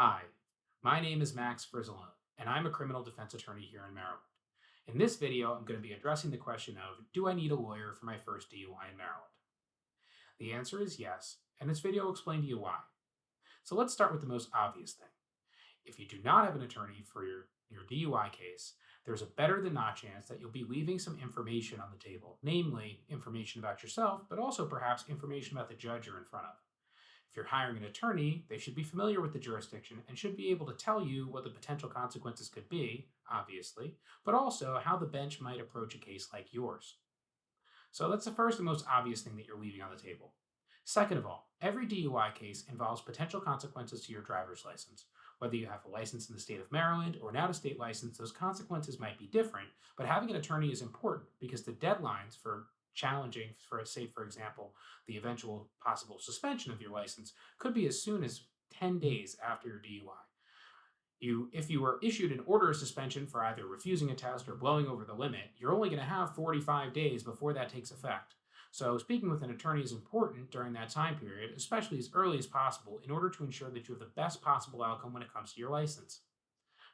Hi, my name is Max Frizalone, and I'm a criminal defense attorney here in Maryland. In this video, I'm going to be addressing the question of, do I need a lawyer for my first DUI in Maryland? The answer is yes, and this video will explain to you why. So let's start with the most obvious thing. If you do not have an attorney for your DUI case, there's a better than not chance that you'll be leaving some information on the table, namely information about yourself, but also perhaps information about the judge you're in front of. If you're hiring an attorney, they should be familiar with the jurisdiction and should be able to tell you what the potential consequences could be, obviously, but also how the bench might approach a case like yours. So that's the first and most obvious thing that you're leaving on the table. Second of all, every DUI case involves potential consequences to your driver's license. Whether you have a license in the state of Maryland or an out of state license, those consequences might be different, but having an attorney is important because the deadlines for challenging, for say, for example, the eventual possible suspension of your license could be as soon as 10 days after your DUI. If you were issued an order of suspension for either refusing a test or blowing over the limit, you're only going to have 45 days before that takes effect. So, speaking with an attorney is important during that time period, especially as early as possible, in order to ensure that you have the best possible outcome when it comes to your license.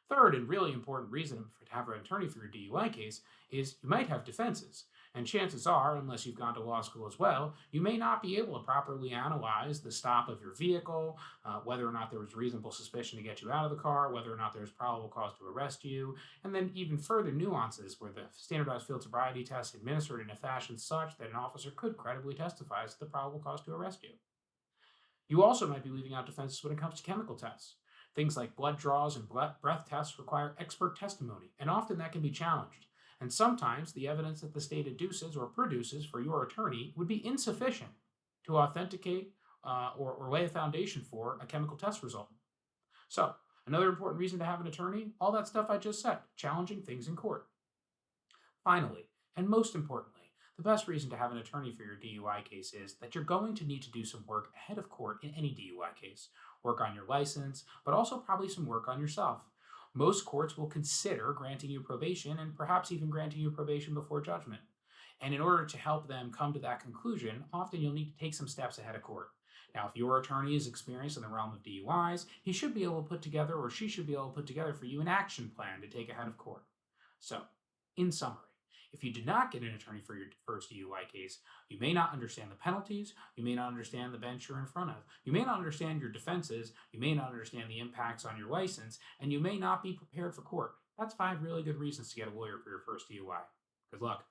Third, and really important reason to have an attorney for your DUI case is you might have defenses. And chances are, unless you've gone to law school as well, you may not be able to properly analyze the stop of your vehicle, whether or not there was reasonable suspicion to get you out of the car, whether or not there's probable cause to arrest you, and then even further nuances where the standardized field sobriety test administered in a fashion such that an officer could credibly testify as to the probable cause to arrest you. You also might be leaving out defenses when it comes to chemical tests. Things like blood draws and breath tests require expert testimony, and often that can be challenged. And sometimes the evidence that the state adduces or produces for your attorney would be insufficient to authenticate or lay a foundation for a chemical test result. So, another important reason to have an attorney, all that stuff I just said, challenging things in court. Finally, and most importantly, the best reason to have an attorney for your DUI case is that you're going to need to do some work ahead of court in any DUI case. Work on your license, but also probably some work on yourself. Most courts will consider granting you probation and perhaps even granting you probation before judgment. And in order to help them come to that conclusion, often you'll need to take some steps ahead of court. Now, if your attorney is experienced in the realm of DUIs, he should be able to put together, or she should be able to put together for you, an action plan to take ahead of court. So, in summary, if you do not get an attorney for your first DUI case, you may not understand the penalties, you may not understand the bench you're in front of, you may not understand your defenses, you may not understand the impacts on your license, and you may not be prepared for court. That's 5 really good reasons to get a lawyer for your first DUI. Good luck.